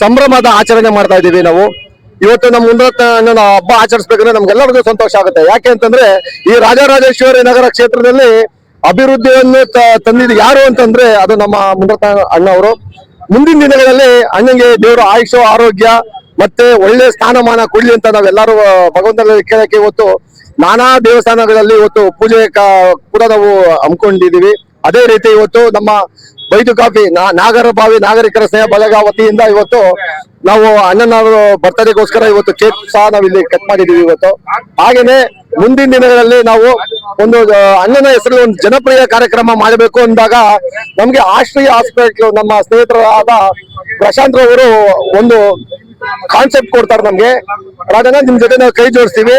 ಸಂಭ್ರಮದ ಆಚರಣೆ ಮಾಡ್ತಾ ಇದ್ದೀವಿ ನಾವು. ಇವತ್ತು ನಮ್ಮ ಮುಂದತ್ತ ಹಬ್ಬ ಆಚರಿಸ್ಬೇಕಂದ್ರೆ ನಮ್ಗೆಲ್ಲರಿಗೂ ಸಂತೋಷ ಆಗುತ್ತೆ. ಯಾಕೆ ಅಂತಂದ್ರೆ ಈ ರಾಜರಾಜೇಶ್ವರಿ ನಗರ ಕ್ಷೇತ್ರದಲ್ಲಿ ಅಭಿವೃದ್ಧಿಯನ್ನು ತಂದಿದ್ದು ಯಾರು ಅಂತಂದ್ರೆ ಅದು ನಮ್ಮ ಮುಂದತ್ತ ಅಣ್ಣ ಅವರು. ಮುಂದಿನ ದಿನಗಳಲ್ಲಿ ಅಣ್ಣಂಗೆ ದೇವರು ಆಯುಷು ಆರೋಗ್ಯ ಮತ್ತೆ ಒಳ್ಳೆ ಸ್ಥಾನಮಾನ ಕೊಡ್ಲಿ ಅಂತ ನಾವೆಲ್ಲರೂ ಭಗವಂತನಲ್ಲಿ ಕೇಳಕ್ಕೆ ಇವತ್ತು ನಾನಾ ದೇವಸ್ಥಾನಗಳಲ್ಲಿ ಇವತ್ತು ಪೂಜೆ ಕೂಡ ನಾವು ಹಮ್ಮಿಕೊಂಡಿದೀವಿ. ಅದೇ ರೀತಿ ಇವತ್ತು ನಮ್ಮ ಬೈದು ಕಾಫಿ ನಾಗರಬಾವಿ ನಾಗರಿಕರ ಸ್ನೇಹ ಬಳಗ ವತಿಯಿಂದ ಇವತ್ತು ನಾವು ಅಣ್ಣನವರು ಬರ್ತಡೇಗೋಸ್ಕರ ಇವತ್ತು ಕೇಕ್ ಸಹ ನಾವು ಇಲ್ಲಿ ಕಟ್ ಮಾಡಿದೀವಿ ಇವತ್ತು. ಹಾಗೇನೆ ಮುಂದಿನ ದಿನಗಳಲ್ಲಿ ನಾವು ಒಂದು ಅಣ್ಣನ ಹೆಸರಲ್ಲಿ ಒಂದು ಜನಪ್ರಿಯ ಕಾರ್ಯಕ್ರಮ ಮಾಡಬೇಕು ಅಂದಾಗ ನಮ್ಗೆ ಆಶ್ರಯ ಹಾಸ್ಪಿಟಲ್ ನಮ್ಮ ಸ್ನೇಹಿತರಾದ ಪ್ರಶಾಂತ್ ಅವರು ಒಂದು ಕಾನ್ಸೆಪ್ಟ್ ಕೊಡ್ತಾರೆ ನಮ್ಗೆ. ಅದನ್ನ ನಿಮ್ ಜೊತೆ ನಾವು ಕೈ ಜೋಡಿಸ್ತೀವಿ.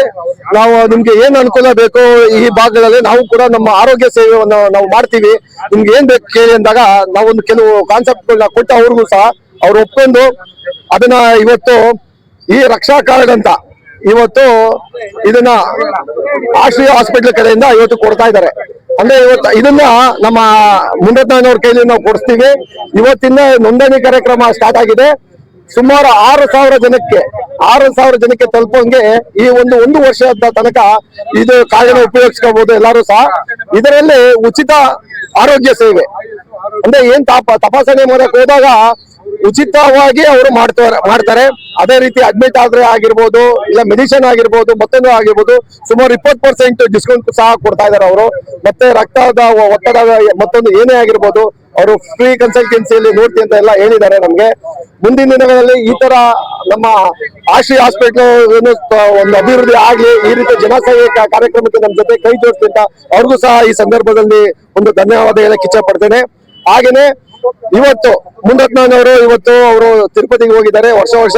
ನಾವು ನಿಮ್ಗೆ ಏನ್ ಅನುಕೂಲ ಬೇಕು ಈ ಭಾಗದಲ್ಲಿ ನಾವು ಕೂಡ ನಮ್ಮ ಆರೋಗ್ಯ ಸೇವೆಯನ್ನು ನಾವು ಮಾಡ್ತೀವಿ, ನಿಮ್ಗೆ ಏನ್ ಬೇಕು ಕೇಳಿ ಅಂದಾಗ ನಾವೊಂದು ಕೆಲವು ಕಾನ್ಸೆಪ್ಟ್ಗಳನ್ನ ಕೊಟ್ಟು ಅವ್ರಿಗೂ ಸಹ ಅವ್ರು ಒಪ್ಕೊಂಡು ಅದನ್ನ ಇವತ್ತು ಈ ರಕ್ಷಾ ಕಾರ್ಡ್ ಅಂತ ಇವತ್ತು ಇದನ್ನ ಆಶ್ರಯ ಹಾಸ್ಪಿಟಲ್ ಕಡೆಯಿಂದ ಇವತ್ತು ಕೊಡ್ತಾ ಇದ್ದಾರೆ. ಅಂದ್ರೆ ಇವತ್ತು ಇದನ್ನ ನಮ್ಮ ಮುಂಡತ್ನವ್ರ ಕೈಲಿ ನಾವು ಕೊಡಿಸ್ತೀವಿ. ಇವತ್ತಿನ ನೋಂದಣಿ ಕಾರ್ಯಕ್ರಮ ಸ್ಟಾರ್ಟ್ ಆಗಿದೆ. ಸುಮಾರು 6,000 ಜನಕ್ಕೆ ತಲುಪಂಗೆ ಈ ಒಂದು ವರ್ಷದ ತನಕ ಇದು ಕಾರ್ಡ್ ಉಪಯೋಗಿಸ್ಕೋಬಹುದು ಎಲ್ಲರೂ ಸಹ. ಇದರಲ್ಲಿ ಉಚಿತ ಆರೋಗ್ಯ ಸೇವೆ ಅಂದ್ರೆ ಏನ್ ತಪಾಸಣೆ ಮಾಡಕ್ ಹೋದಾಗ ಉಚಿತವಾಗಿ ಅವರು ಮಾಡ್ತಾರೆ. ಅದೇ ರೀತಿ ಅಡ್ಮಿಟ್ ಆದ್ರೆ ಆಗಿರ್ಬೋದು, ಇಲ್ಲ ಮೆಡಿಸಿನ್ ಆಗಿರ್ಬೋದು, ಮತ್ತೊಂದು ಆಗಿರ್ಬೋದು, ಸುಮಾರು 20% ಡಿಸ್ಕೌಂಟ್ ಸಹ ಕೊಡ್ತಾ ಇದಾರೆ ಅವರು. ಮತ್ತೆ ರಕ್ತದ ಒತ್ತಡ ಮತ್ತೊಂದು ಏನೇ ಆಗಿರ್ಬೋದು ಅವರು ಫ್ರೀ ಕನ್ಸಲ್ಟೆನ್ಸಿಯಲ್ಲಿ ನೋಡ್ತಿ ಅಂತ ಎಲ್ಲ ಹೇಳಿದ್ದಾರೆ ನಮ್ಗೆ. ಮುಂದಿನ ದಿನಗಳಲ್ಲಿ ಈ ತರ ನಮ್ಮ ಆಶ್ರಯ ಹಾಸ್ಪಿಟಲ್ ಒಂದು ಅಭಿವೃದ್ಧಿ ಆಗ್ಲಿ, ಈ ರೀತಿ ಜನಸೇವೆ ಕಾರ್ಯಕ್ರಮಕ್ಕೆ ನಮ್ಮ ಜೊತೆ ಕೈ ಜೋಡಿಸ್ತಿ ಅಂತ ಅವ್ರಿಗೂ ಸಹ ಈ ಸಂದರ್ಭದಲ್ಲಿ ಒಂದು ಧನ್ಯವಾದ ಹೇಳಕ್ ಇಚ್ಛೆ ಪಡ್ತೇನೆ. ಹಾಗೇನೆ ಇವತ್ತು ಮುಂಡತ್ನವರು ಇವತ್ತು ಅವರು ತಿರುಪತಿಗೆ ಹೋಗಿದ್ದಾರೆ. ವರ್ಷ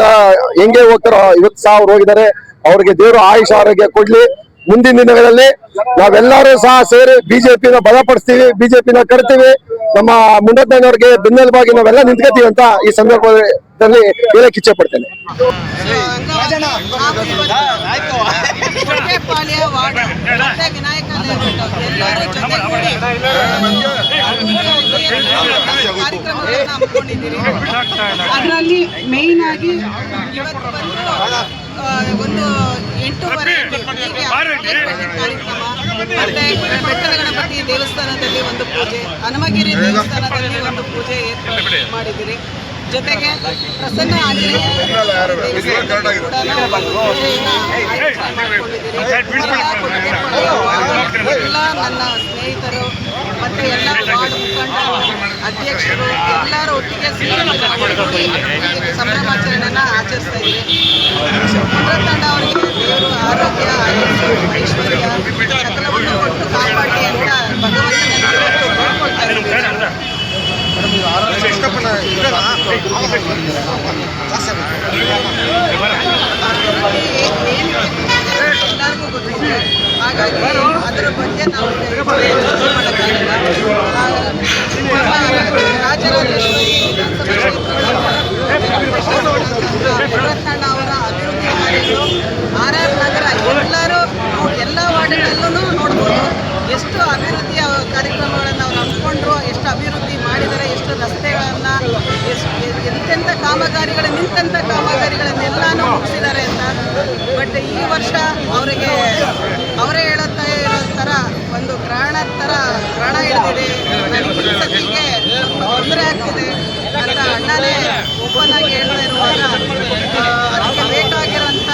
ಹೆಂಗೆ ಹೋಗ್ತಾರೋ ಇವತ್ತು ಸಹ ಅವ್ರು ಹೋಗಿದ್ದಾರೆ. ಅವ್ರಿಗೆ ದೇವರು ಆಯುಷ ಆರೋಗ್ಯ ಕೊಡ್ಲಿ. ಮುಂದಿನ ದಿನಗಳಲ್ಲಿ ನಾವೆಲ್ಲರೂ ಸಹ ಸೇರಿ ಬಿಜೆಪಿನ ಬಲಪಡಿಸ್ತೀವಿ, ಬಿಜೆಪಿನ ಕರ್ತೀವಿ. ನಮ್ಮ ಮುಂಡತ್ನವ್ರಿಗೆ ಬೆನ್ನೆಲುಬಾಗಿ ನಾವೆಲ್ಲ ನಿಂತ್ಕೋತೀವಿ ಅಂತ ಈ ಸಂದರ್ಭದಲ್ಲಿ ಹೇಳಕ್ ಇಚ್ಛೆ ಪಡ್ತೇನೆ. ಅದರಲ್ಲಿ ಮೇನ್ ಆಗಿ ಒಂದು 8:30 ಕಾರ್ಯಕ್ರಮ, ಮತ್ತೆ ಬೆಟ್ಟದ ಗಣಪತಿ ದೇವಸ್ಥಾನದಲ್ಲಿ ಒಂದು ಪೂಜೆ, ಹನುಮಗಿರಿ ದೇವಸ್ಥಾನದಲ್ಲಿ ಒಂದು ಪೂಜೆ ಏರ್ಪಾಡು ಮಾಡಿದ್ದೀರಿ. ಜೊತೆಗೆ ಪ್ರಸನ್ನ ಆಂಜನೇಯ ಎಲ್ಲ ನನ್ನ ಸ್ನೇಹಿತರು ಮತ್ತೆ ಎಲ್ಲ ವಾರ್ಡ್ ಮುಖಂಡ ಅಧ್ಯಕ್ಷರು ಎಲ್ಲರೂ ಒಟ್ಟಿಗೆ ಸೇರಿ ಸಂಭ್ರಮಾಚರಣೆಯನ್ನ ಆಚರಿಸ್ತಾ ಇದ್ದೀವಿ. ಮುಂಡತ್ತಂಡ ಅವರಿಗೆ ದೇವರು ಆರೋಗ್ಯ ಐಶ್ವರ್ಯ ಸಕಲವನ್ನು ಕೊಟ್ಟು ಕಾಪಾಡಿ ಅಂತ ಭಗವಂತನ ಎಲ್ಲರಿಗೂ ಗೊತ್ತಿದೆ. ಹಾಗಾಗಿ ಅದರ ಬಗ್ಗೆ ನಾವು ರಾಜರಾಜೇಶ್ವರಿ ಮುಂಡತ್ತಂಡ ಅವರ ಅಭಿವೃದ್ಧಿ ಕಾರ್ಯಗಳು RR ನಗರ ಎಲ್ಲ ವಾರ್ಡ್ಗಳಲ್ಲೂ ನೋಡ್ಬೋದು. ಎಷ್ಟು ಅಭಿವೃದ್ಧಿಯ ಕಾರ್ಯಕ್ರಮಗಳನ್ನು ನಾವು ನಂಬಿಕೊಂಡ್ರು, ಎಷ್ಟು ಅಭಿವೃದ್ಧಿ ಮಾಡಿದರೆ, ಎಷ್ಟು ರಸ್ತೆಗಳನ್ನು, ಎಂತೆಂಥ ಕಾಮಗಾರಿಗಳು ನಿಂತೆಂಥ ಕಾಮಗಾರಿಗಳನ್ನೆಲ್ಲಾನು ಮುಗಿಸಿದ್ದಾರೆ ಅಂತ. ಬಟ್ ಈ ವರ್ಷ ಅವರೇ ಹೇಳುತ್ತಾ ಇರೋ ಥರ ಒಂದು ಗ್ರಹಣ ಹಿಡಿದಿದೆ, ನನಗೆ ಸದ್ಯಕ್ಕೆ ತೊಂದರೆ ಆಗ್ತಿದೆ ಅಂತ ಅಣ್ಣನೇ ಓಪನ್ ಆಗಿ ಹೇಳ್ತಾ ಇರುವಾಗ ಅದಕ್ಕೆ ಬೇಕಾಗಿರೋಂಥ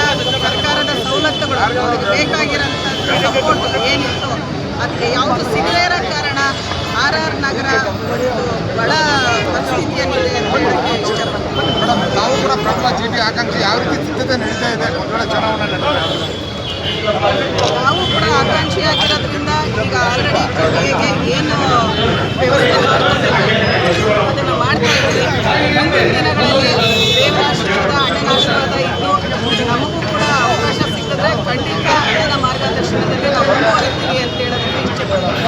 ಸರ್ಕಾರದ ಸವಲತ್ತುಗಳು, ಅದಕ್ಕೆ ಬೇಕಾಗಿರೋಂಥ ಸಪೋರ್ಟ್ ಏನಿತ್ತು ಅದಕ್ಕೆ ಯಾವುದು ಸಿಗದೇ ಇರೋ ಕಾರಣ RR ನಗರ ಒಂದು ಬಡ ಪರಿಸ್ಥಿತಿಯಲ್ಲಿದೆ ಅಂತ ಹೇಳಕ್ಕೆ ಇಷ್ಟಪಡ್ತೀನಿ. ತಾವು ಕೂಡ ಪ್ರಬಲ ಜಿಟಿ ಆಕಾಂಕ್ಷಿ ಯಾವ ರೀತಿ ಸಿದ್ಧತೆ ನಡೀತಾ ಇದೆ ಮೊದಲ ಚುನಾವಣೆ? ನಾವು ಕೂಡ ಆಕಾಂಕ್ಷಿಯಾಗಿರೋದ್ರಿಂದ ಈಗ ಆಲ್ರೆಡಿ ಕೊಡುಗೆಗೆ ಏನು ವ್ಯವಸ್ಥೆ ಮಾಡ್ಕೊಬೇಕು ಅದನ್ನು ಮಾಡ್ತಾ ಇದ್ದೀವಿ. ಮುಂದಿನ ದಿನಗಳಲ್ಲಿ ದೇವರಾಶೀರ್ವಾದ ಅಣ್ಣನ ಆಶೀರ್ವಾದ ಇದ್ದು ನಮಗೂ ಕೂಡ ಅವಕಾಶ ಸಿಕ್ಕಿದ್ರೆ ಖಂಡಿತ ಅಣ್ಣನ ಮಾರ್ಗದರ್ಶನದಲ್ಲಿ ನಾವು ಮುಂದುವರಿತೀವಿ ಅಂತ ಹೇಳೋದಕ್ಕೆ ಇಷ್ಟಪಡ್ತೀನಿ.